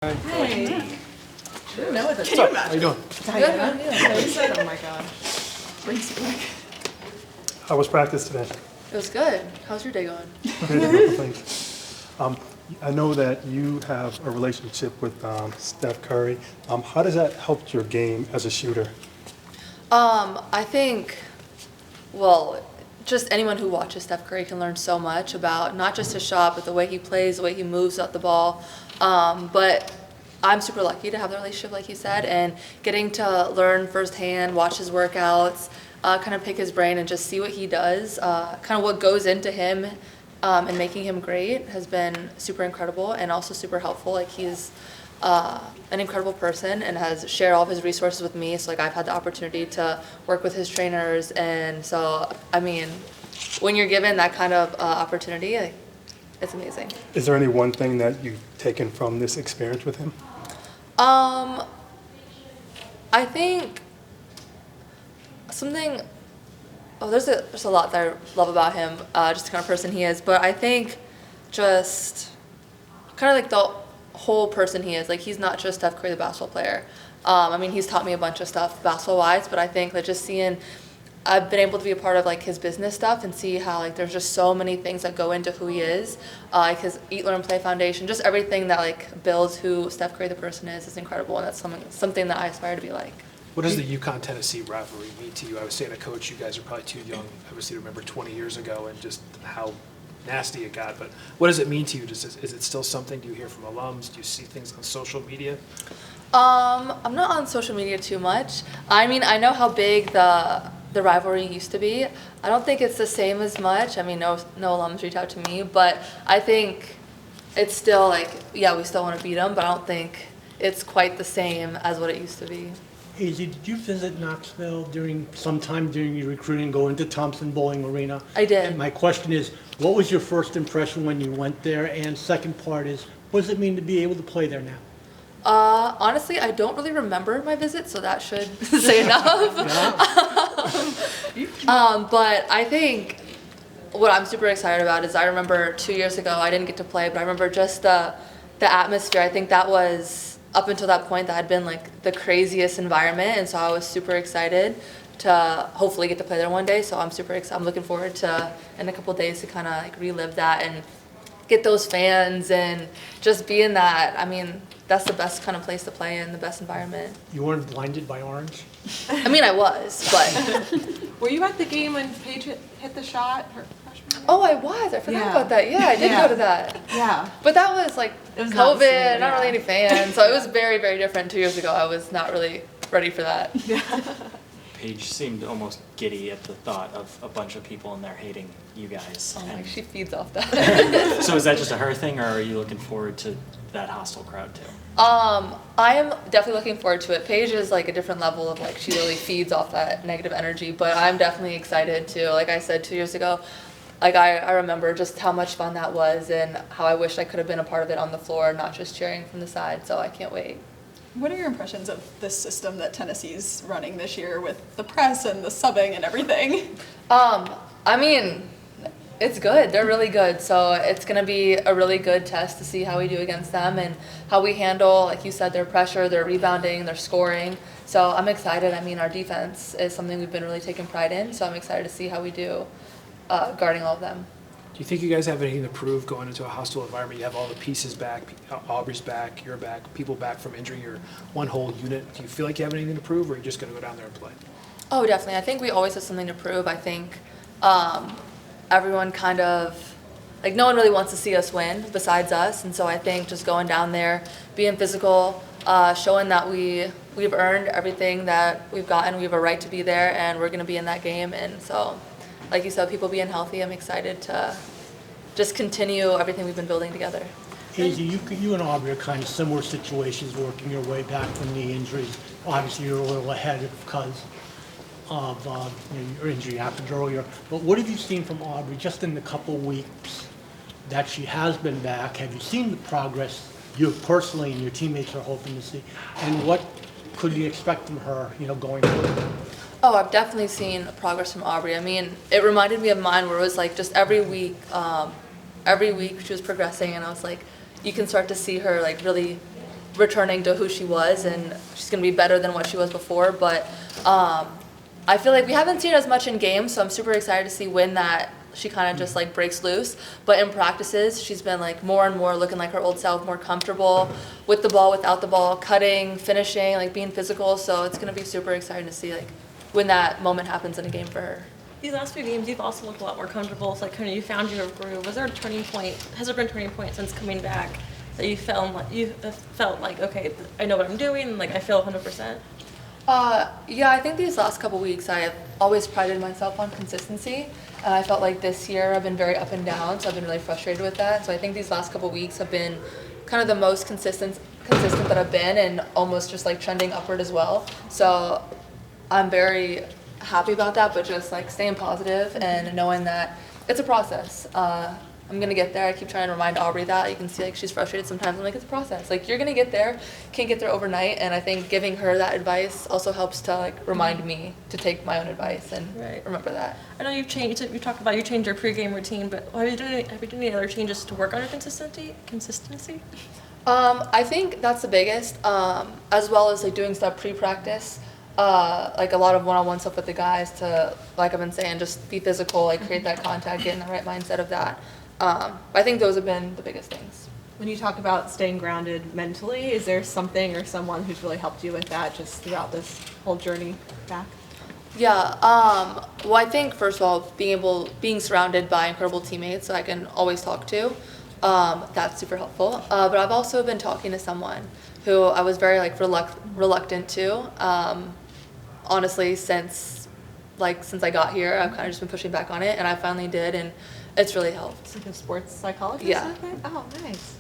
Hey. Didn't know what the What's up? How you doing? Diana. Oh my gosh. Brings it back. How was practice today? It was good. How's your day going? Good, thanks. I know that you have a relationship with Steph Curry. How does that help your game as a shooter? I think, well, just anyone who watches Steph Curry can learn so much about not just his shot, but the way he plays, the way he moves out the ball. But I'm super lucky to have the relationship, like you said, and getting to learn firsthand, watch his workouts, kind of pick his brain and just see what he does, kind of what goes into him and making him great has been super incredible and also super helpful. Like he's an incredible person and has shared all of his resources with me. So like I've had the opportunity to work with his trainers, and so I mean, when you're given that kind of opportunity, like, it's amazing. Is there any one thing that you've taken from this experience with him? I think something. Oh, there's a lot that I love about him, just the kind of person he is. But I think just kind of like the whole person he is. Like he's not just Steph Curry, the basketball player. I mean, he's taught me a bunch of stuff basketball-wise, but I think that just seeing, I've been able to be a part of like his business stuff and see how like there's just so many things that go into who he is. Like his Eat, Learn, Play Foundation, just everything that like builds who Steph Curry the person is incredible, and that's something that I aspire to be like. What does the UConn-Tennessee rivalry mean to you? I was saying to Coach, you guys are probably too young, obviously, to remember 20 years ago and just how nasty it got. But what does it mean to you? Is it still something? Do you hear from alums? Do you see things on social media? I'm not on social media too much. I mean, I know how big the rivalry used to be. I don't think it's the same as much. I mean, no alums reach out to me, but I think it's still like, yeah, we still want to beat them, but I don't think it's quite the same as what it used to be. Azzi, did you visit Knoxville sometime during your recruiting, go into Thompson Bowling Arena? I did. And my question is, what was your first impression when you went there? And second part is, what does it mean to be able to play there now? Honestly, I don't really remember my visit, so that should say enough. But I think what I'm super excited about is I remember 2 years ago, I didn't get to play, but I remember just the atmosphere. I think that was, up until that point, that had been like the craziest environment, and so I was super excited to hopefully get to play there one day. So I'm super excited. I'm looking forward to in a couple of days to kind of like relive that and get those fans and just be in that. I mean, that's the best kind of place to play in, the best environment. You weren't blinded by orange? I mean, I was, but. Were you at the game when Paige hit the shot her freshman year? Oh, I was. I forgot Yeah. about that. Yeah, I did Yeah. go to that. Yeah. But that was like It was not the COVID, same, not really yeah. any fans. So it was very, very different 2 years ago. I was not really ready for that. Paige seemed almost giddy at the thought of a bunch of people in there hating you guys. Oh, like And she feeds off that. so is that just a her thing, or are you looking forward to that hostile crowd too? I am definitely looking forward to it. Paige is like a different level of like, she really feeds off that negative energy, but I'm definitely excited too. Like I said 2 years ago, like I remember just how much fun that was and how I wish I could have been a part of it on the floor, not just cheering from the side. So I can't wait. What are your impressions of this system that Tennessee's running this year with the press and the subbing and everything? I mean, it's good. They're really good. So it's going to be a really good test to see how we do against them and how we handle, like you said, their pressure, their rebounding, their scoring. So I'm excited. I mean, our defense is something we've been really taking pride in. So I'm excited to see how we do guarding all of them. Do you think you guys have anything to prove going into a hostile environment? You have all the pieces back, Aubrey's back, you're back, people back from injury, you're one whole unit. Do you feel like you have anything to prove, or are you just going to go down there and play? Oh, definitely. I think we always have something to prove. I think everyone kind of, like no one really wants to see us win besides us. And so I think just going down there, being physical, showing that we've earned everything that we've gotten. We have a right to be there, and we're going to be in that game. And so, like you said, people being healthy, I'm excited to just continue everything we've been building together. Azzi, you and Aubrey are kind of similar situations, working your way back from knee injuries. Obviously, you're a little ahead because of your injury happened earlier. But what have you seen from Aubrey just in the couple weeks that she has been back? Have you seen the progress you personally and your teammates are hoping to see? And what could you expect from her, going forward? Oh, I've definitely seen progress from Aubrey. I mean, it reminded me of mine where it was like just every week she was progressing, and I was like, you can start to see her like really returning to who she was, and she's going to be better than what she was before. But I feel like we haven't seen her as much in games, so I'm super excited to see when that she kind of just like breaks loose. But in practices, she's been like more and more looking like her old self, more comfortable with the ball, without the ball, cutting, finishing, like being physical. So it's going to be super exciting to see like when that moment happens in a game for her. These last few games, you've also looked a lot more comfortable. It's like kind of you found your groove. Was there a turning point? Has there been a turning point since coming back that you felt like okay, I know what I'm doing, like I feel 100%? Yeah, I think these last couple weeks I have always prided myself on consistency. And I felt like this year I've been very up and down, so I've been really frustrated with that. So I think these last couple weeks have been kind of the most consistent that I've been, and almost just like trending upward as well. So I'm very happy about that, but just like staying positive and knowing that it's a process. I'm gonna get there. I keep trying to remind Aubrey that. You can see like she's frustrated sometimes. I'm like, it's a process. Like you're gonna get there. Can't get there overnight. And I think giving her that advice also helps to like remind me to take my own advice and remember that. I know you've changed. You talked about you changed your pregame routine, but have you done any other changes to work on your consistency? I think that's the biggest, as well as like doing stuff pre-practice. Like a lot of one-on-one stuff with the guys to, like I've been saying, just be physical, like create that contact, get in the right mindset of that. I think those have been the biggest things. When you talk about staying grounded mentally, is there something or someone who's really helped you with that just throughout this whole journey back? Yeah, well, I think first of all, being surrounded by incredible teammates that I can always talk to, that's super helpful. But I've also been talking to someone who I was very like reluctant to, honestly, since I got here. I've kind of just been pushing back on it, and I finally did, and it's really helped. It's like a sports psychologist? Yeah. I think? Oh, nice.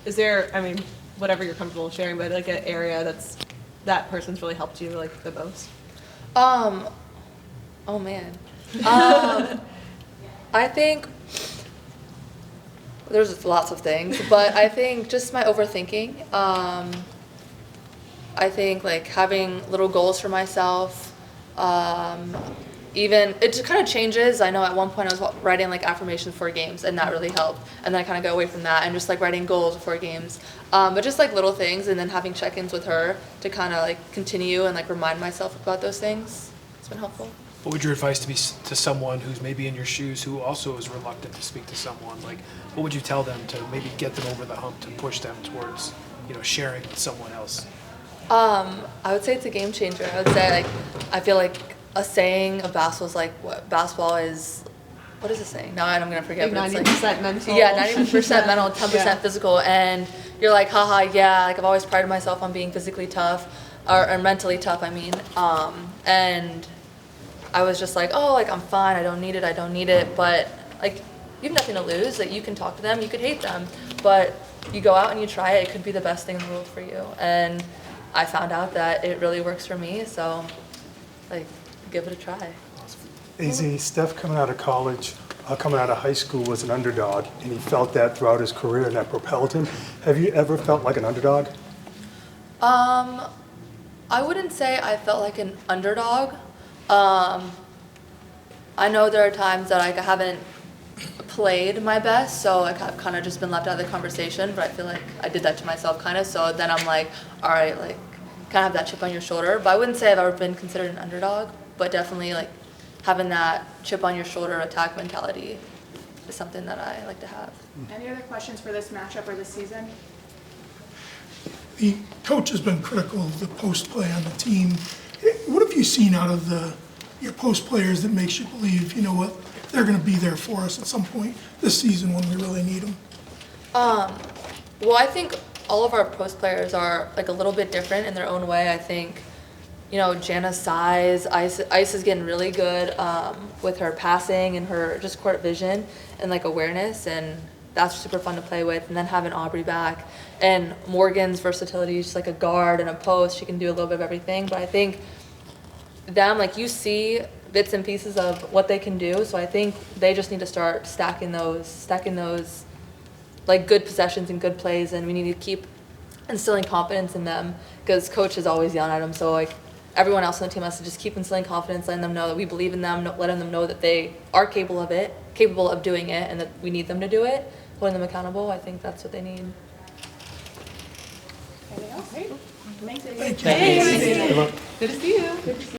Is there, I mean, whatever you're comfortable sharing, but like an area that person's really helped you like the most? Oh man. I think there's lots of things, but I think just my overthinking. I think like having little goals for myself. Even it just kind of changes. I know at one point I was writing like affirmations before games, and that really helped. And then I kind of got away from that and just like writing goals before games. But just like little things, and then having check-ins with her to kind of like continue and like remind myself about those things. It's been helpful. What would your advice be to someone who's maybe in your shoes who also is reluctant to speak to someone? Like, what would you tell them to maybe get them over the hump to push them towards, sharing with someone else? I would say it's a game changer. I would say like I feel like a saying of basketball is like basketball is. What is it saying? Now I'm gonna forget. Like but 90% mental. Yeah, 90% mental, 10% Yeah. physical, and you're like, haha, yeah. Like I've always prided myself on being physically tough, or mentally tough. I mean, and I was just like, oh, like I'm fine. I don't need it. But like, you have nothing to lose. Like you can talk to them. You could hate them, but you go out and you try it. It could be the best thing in the world for you. And I found out that it really works for me. So, like, give it a try. Azzi, Steph coming out of college, coming out of high school was an underdog, and he felt that throughout his career, and that propelled him. Have you ever felt like an underdog? I wouldn't say I felt like an underdog. I know there are times that I haven't played my best, so like I've kind of just been left out of the conversation, but I feel like I did that to myself kind of, so then I'm like, all right, like kind of have that chip on your shoulder. But I wouldn't say I've ever been considered an underdog, but definitely like having that chip on your shoulder attack mentality is something that I like to have. Any other questions for this matchup or this season? The coach has been critical of the post play on the team. What have you seen out of your post players that makes you believe, you know what, they're going to be there for us at some point this season when we really need them? Well, I think all of our post players are like a little bit different in their own way. I think, Jana's size, Ice is getting really good with her passing and her just court vision and like awareness, and that's super fun to play with. And then having Aubrey back and Morgan's versatility, just like a guard and a post, she can do a little bit of everything. But I think them, like you see bits and pieces of what they can do. So I think they just need to start stacking those like good possessions and good plays, and we need to keep instilling confidence in them because coach is always yelling at them. So like everyone else on the team has to just keep instilling confidence, letting them know that we believe in them, letting them know that they are capable of doing it, and that we need them to do it, holding them accountable. I think that's what they need. Thank you. Hey, good to see you.